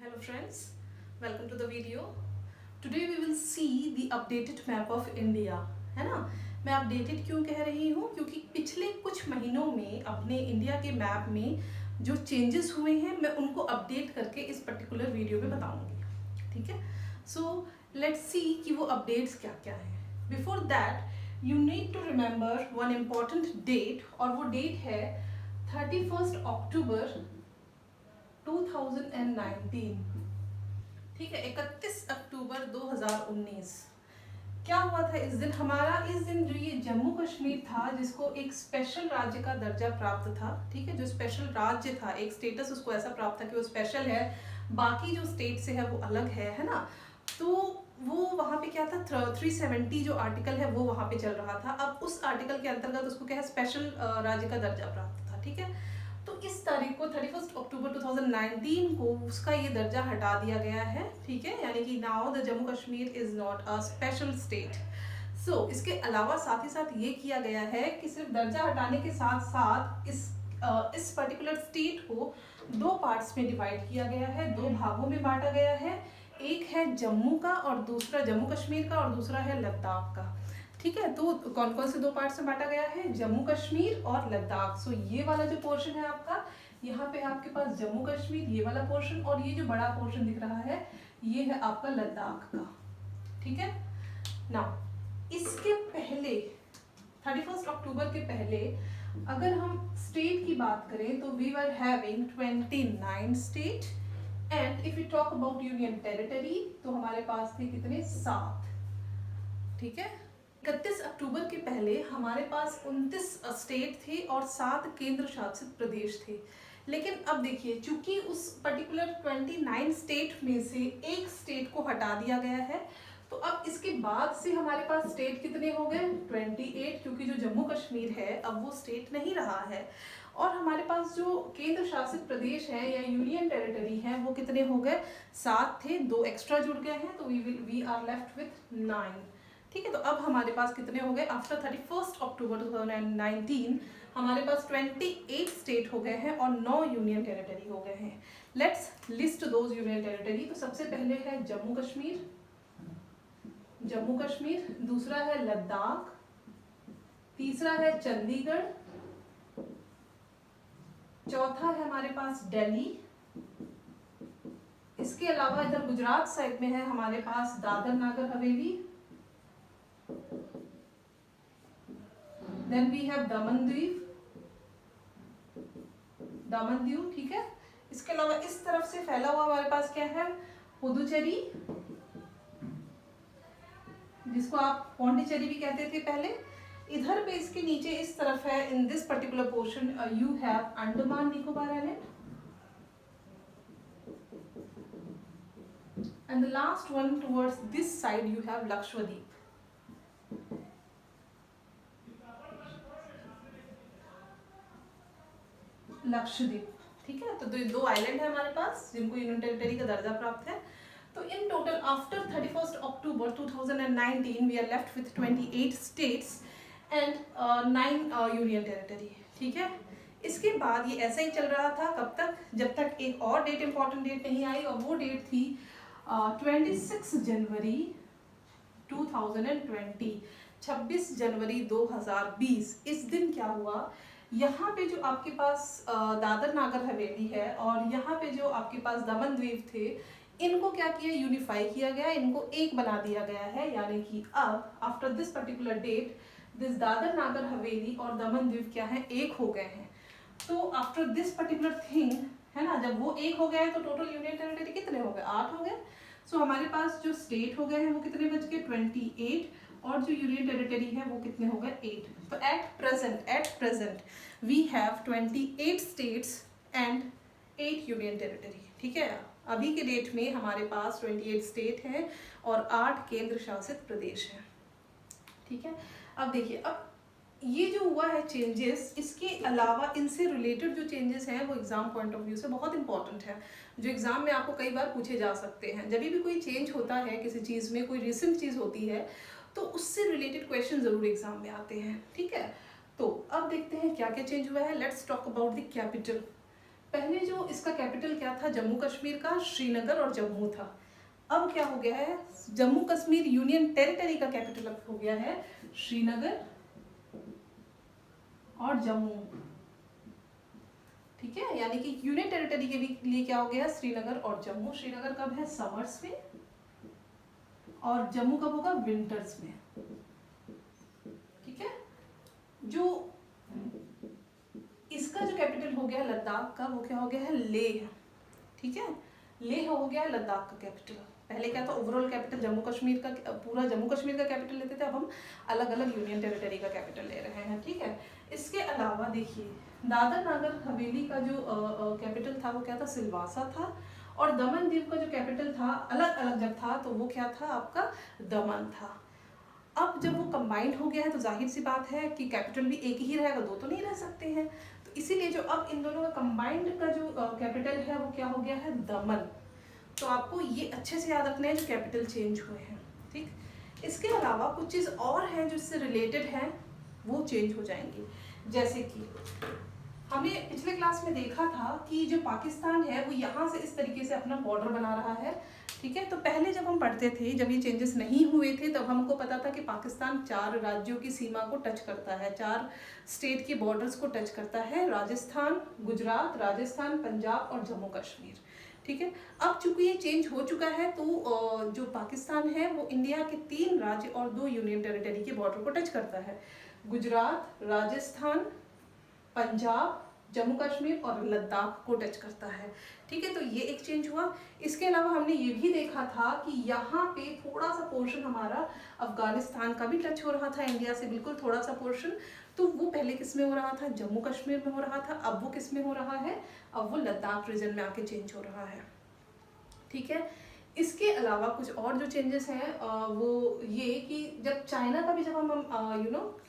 Hello friends, welcome to the video. Today we will see the updated map of India. है ना? मैं updated क्यों कह रही हूँ? क्योंकि पिछले कुछ महीनों में अपने इंडिया के मैप में जो चेंजेस हुए हैं मैं उनको अपडेट करके इस पर्टिकुलर वीडियो में बताऊंगी. ठीक है? So let's see कि वो अपडेट्स क्या क्या हैं. Before that you need to remember one important date और वो डेट है 31st अक्टूबर 2019. ठीक है, 31 अक्टूबर 2019. क्या हुआ था इस दिन? इस दिन जो ये जम्मू कश्मीर था जिसको एक स्पेशल राज्य का दर्जा प्राप्त था, ठीक है, जो स्पेशल राज्य था, एक स्टेटस उसको ऐसा प्राप्त था कि वो स्पेशल है, बाकी जो स्टेट से है वो अलग है ना. तो वो वहाँ पे क्या था, 370 जो आर्टिकल है वो वहाँ पे चल रहा था. अब उस आर्टिकल के अंतर्गत उसको क्या है, स्पेशल राज्य का दर्जा प्राप्त था. ठीक है, तो इस तारीख को 31 अक्टूबर 2019 को उसका ये दर्जा हटा दिया गया है. ठीक है, यानी कि now the Jammu Kashmir is not a special state. So इसके अलावा साथ ही साथ ये किया गया है कि सिर्फ दर्जा हटाने के साथ साथ इस पर्टिकुलर स्टेट को दो पार्ट्स में डिवाइड किया गया है, दो भागों में बांटा गया है. एक है जम्मू का और दूसरा जम्मू कश्मीर का और दूसरा है लद्दाख का. ठीक है, तो कौन कौन से दो पार्ट्स में बांटा गया है? जम्मू कश्मीर और लद्दाख. सो ये वाला जो पोर्शन है आपका, यहाँ पे आपके पास जम्मू कश्मीर ये वाला पोर्शन, और ये जो बड़ा पोर्शन दिख रहा है ये है आपका लद्दाख का. ठीक है ना. इसके पहले 31 अक्टूबर के पहले अगर हम स्टेट की बात करें तो we were having 29 state, and if you talk about union territory तो हमारे पास थे कितने? 7. ठीक है, 31 अक्टूबर के पहले हमारे पास 29 स्टेट थे और 7 केंद्र शासित प्रदेश थे. लेकिन अब देखिए, चूंकि उस पर्टिकुलर 29 स्टेट में से एक स्टेट को हटा दिया गया है, तो अब इसके बाद से हमारे पास स्टेट कितने हो गए? 28, क्योंकि जो जम्मू कश्मीर है अब वो स्टेट नहीं रहा है. और हमारे पास जो केंद्र शासित प्रदेश है या यूनियन टेरिटरी है वो कितने हो गए? 7 थे, 2 एक्स्ट्रा जुड़ गए हैं, तो वी आर लेफ्ट विथ 9. ठीक है, तो अब हमारे पास कितने हो गए? आफ्टर 31 अक्टूबर 2019 हमारे पास 28 स्टेट हो गए हैं और 9 यूनियन टेरिटरी हो गए हैं. Let's list those union territory. तो सबसे पहले है जम्मू कश्मीर, दूसरा है लद्दाख, तीसरा है चंडीगढ़, चौथा है हमारे पास दिल्ली. इसके अलावा इधर गुजरात साइड में है हमारे पास दादर नागर हवेली, then we have Daman Diu. ठीक है, इसके अलावा इस तरफ से फैला हुआ हमारे पास क्या है? पुदुचेरी, जिसको आप पौंडीचेरी भी कहते थे पहले. इधर पे इसके नीचे इस तरफ है, in this particular portion you have Andaman Nicobar island, and the last one towards this side you have Lakshadweep. ठीक है, तो दो आइलैंड है हमारे पास जिनको यूनियन टेरिटरी का दर्जा प्राप्त है. तो in total after 31 October 2019 we are left with 28 states and 9 union territory. ठीक है, इसके बाद ये ऐसा ही चल रहा था कब तक? जब तक एक और डेट, इंपॉर्टेंट डेट नहीं आई, और वो डेट थी 26 जनवरी 2020, 26 जनवरी 2020. इस दिन क्या हुआ? यहाँ पे जो आपके पास दादर नागर हवेली है और यहाँ पे जो आपके पास दमन द्वीप थे, इनको क्या किया? यूनिफाई किया गया, इनको एक बना दिया गया है. यानी कि अब after this particular date this Dadra Nagar Haveli और दमन द्वीप क्या है? एक हो गए हैं. तो आफ्टर दिस पर्टिकुलर थिंग है ना, जब वो एक हो गए तो टोटल यूनियन टेरिटरी कितने हो गए? 8 हो गए. सो हमारे पास जो स्टेट हो गए हैं वो कितने बच गए? 28, और जो यूनियन टेरिटरी है वो कितने हो गए? 8. तो at present we have 28 states and 8 union territory. ठीक है, अभी के डेट में हमारे पास 28 स्टेट हैं और 8 केंद्र शासित प्रदेश हैं. ठीक है, अब देखिए, अब ये जो हुआ है चेंजेस, इसके अलावा इनसे रिलेटेड जो चेंजेस हैं वो एग्जाम पॉइंट ऑफ व्यू से बहुत इंपॉर्टेंट है, जो एग्जाम में आपको कई बार पूछे जा सकते हैं. जब भी कोई चेंज होता है किसी चीज़ में, कोई रिसेंट चीज़ होती है, तो उससे रिलेटेड क्वेश्चन जरूर एग्जाम में आते हैं. ठीक है, तो अब देखते हैं क्या क्या चेंज हुआ है. Let's talk about the capital. पहले जो इसका कैपिटल क्या था जम्मू कश्मीर का, श्रीनगर और जम्मू था। अब क्या हो गया है, जम्मू कश्मीर यूनियन टेरिटरी का कैपिटल अब हो गया है श्रीनगर और जम्मू। ठीक है, यानी कि यूनियन टेरिटरी के लिए क्या हो गया, श्रीनगर और जम्मू। श्रीनगर कब है, समर्स में, और जम्मू कब होगा, विंटर्स में। ठीक है, जो इसका जो कैपिटल हो गया लद्दाख का, वो क्या हो गया है, लेह। ठीक है, लेह हो गया लद्दाख का कैपिटल। पहले क्या था, ओवरऑल कैपिटल जम्मू कश्मीर का, पूरा जम्मू कश्मीर का कैपिटल लेते थे, अब हम अलग अलग यूनियन टेरिटरी का कैपिटल ले रहे हैं। ठीक है, इसके अलावा देखिए दादर नागर हवेली का जो कैपिटल था वो क्या था, सिलवासा था, और दमन दीव का जो कैपिटल था अलग अलग जब था तो वो क्या था आपका, दमन था। अब जब वो कंबाइंड हो गया है तो जाहिर सी बात है कि कैपिटल भी एक ही रहेगा, दो तो नहीं रह सकते हैं। तो इसीलिए जो अब इन दोनों का कंबाइंड का जो कैपिटल है वो क्या हो गया है, दमन। तो आपको ये अच्छे से याद रखना है जो कैपिटल चेंज हुए हैं। ठीक, इसके अलावा कुछ चीज़ और है जो इससे रिलेटेड है, वो चेंज हो जाएंगी। जैसे कि हमने पिछले क्लास में देखा था कि जो पाकिस्तान है वो यहाँ से इस तरीके से अपना बॉर्डर बना रहा है। ठीक है, तो पहले जब हम पढ़ते थे, जब ये चेंजेस नहीं हुए थे, तब हमको पता था कि पाकिस्तान 4 राज्यों की सीमा को टच करता है, 4 स्टेट की बॉर्डर्स को टच करता है, राजस्थान, गुजरात, राजस्थान, पंजाब और जम्मू कश्मीर। ठीक है, अब चूंकि ये चेंज हो चुका है तो जो पाकिस्तान है वो इंडिया के 3 राज्य और 2 यूनियन टेरिटरी के बॉर्डर को टच करता है, गुजरात, राजस्थान, पंजाब, जम्मू कश्मीर और लद्दाख को टच करता है। ठीक है, तो ये एक चेंज हुआ। इसके अलावा हमने ये भी देखा था कि यहाँ पे थोड़ा सा पोर्शन हमारा अफगानिस्तान का भी टच हो रहा था इंडिया से, बिल्कुल थोड़ा सा पोर्शन। तो वो पहले किस में हो रहा था, जम्मू कश्मीर में हो रहा था, अब वो किस में हो रहा है, अब वो लद्दाख रीजन में आके चेंज हो रहा है। ठीक है, इसके अलावा कुछ और जो चेंजेस हैं वो ये कि जब चाइना का भी जब हम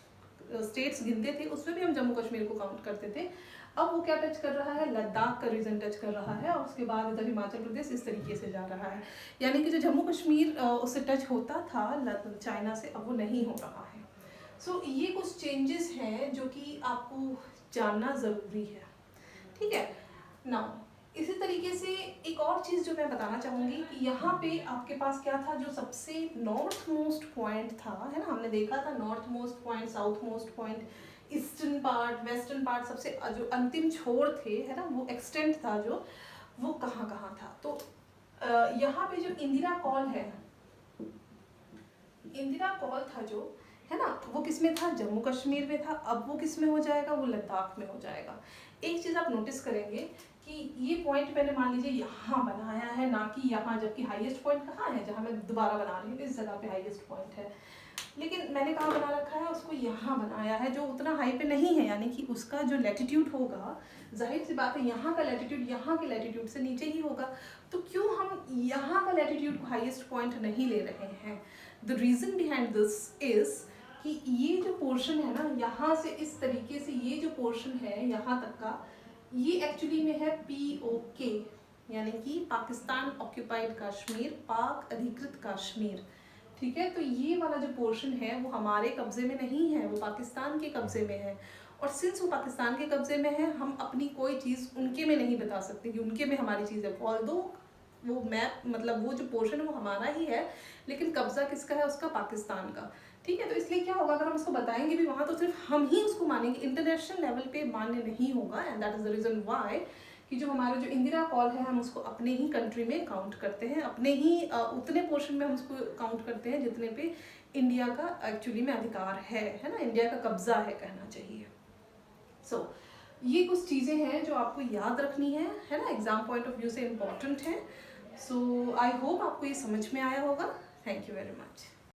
स्टेट्स गिनते थे उसमें भी हम जम्मू कश्मीर को काउंट करते थे, अब वो क्या टच कर रहा है, लद्दाख का रीजन टच कर रहा है, और उसके बाद इधर हिमाचल प्रदेश इस तरीके से जा रहा है। यानी कि जो जम्मू कश्मीर उससे टच होता था चाइना से, अब वो नहीं हो रहा है। सो ये कुछ चेंजेस हैं जो कि आपको जानना ज़रूरी है। ठीक है, नाउ इसी तरीके से एक और चीज़ जो मैं बताना चाहूँगी कि यहाँ पे आपके पास क्या था, जो सबसे नॉर्थ मोस्ट पॉइंट था, है ना, हमने देखा था north most point, south most point, eastern part, western part, सबसे जो अंतिम छोर थे, है ना, वो एक्सटेंट था जो, वो कहाँ कहाँ था। तो यहाँ पे जो इंदिरा कॉल है, इंदिरा कॉल था जो, है ना, वो किस में था, जम्मू कश्मीर में था, अब वो किस में हो जाएगा, वो लद्दाख में हो जाएगा। एक चीज़ आप नोटिस करेंगे कि ये पॉइंट मैंने मान लीजिए यहाँ बनाया है, ना कि यहाँ, जबकि हाईएस्ट पॉइंट कहाँ है, जहाँ मैं दोबारा बना रही हूँ इस जगह पे हाईएस्ट पॉइंट है, लेकिन मैंने कहाँ बना रखा है, उसको यहाँ बनाया है, जो उतना हाई पे नहीं है, यानी कि उसका जो लैटिट्यूड होगा, जाहिर सी बात है यहाँ का लैटिट्यूड यहाँ के लैटिट्यूड से नीचे ही होगा। तो क्यों हम यहाँ का लैटिट्यूड को हाईएस्ट पॉइंट नहीं ले रहे हैं, the reason behind this is कि ये जो पोर्शन है ना, यहाँ से इस तरीके से ये जो पोर्शन है यहाँ तक का, ये एक्चुअली में है POK, यानी कि पाकिस्तान ऑक्यूपाइड कश्मीर, पाक अधिकृत कश्मीर। ठीक है, तो ये वाला जो पोर्शन है वो हमारे कब्जे में नहीं है, वो पाकिस्तान के कब्जे में है, और सिंस वो पाकिस्तान के कब्जे में है, हम अपनी कोई चीज़ उनके में नहीं बता सकते कि उनके में हमारी चीज़ है। ऑल्दो वो मैप, मतलब वो जो पोर्शन है वो हमारा ही है, लेकिन कब्जा किसका है, उसका, पाकिस्तान का। ठीक है, तो इसलिए क्या होगा, अगर हम उसको बताएंगे भी वहाँ तो सिर्फ हम ही उसको मानेंगे, इंटरनेशनल लेवल पे मान्य नहीं होगा। And that is the reason why कि जो हमारा जो इंदिरा कॉल है, हम उसको अपने ही कंट्री में काउंट करते हैं, अपने ही उतने पोर्शन में हम उसको काउंट करते हैं जितने पे इंडिया का एक्चुअली में अधिकार है ना, इंडिया का कब्जा है कहना चाहिए। सो ये कुछ चीज़ें हैं जो आपको याद रखनी है ना, एग्जाम पॉइंट ऑफ व्यू से इम्पॉर्टेंट है। सो आई होप आपको ये समझ में आया होगा। Thank you very much.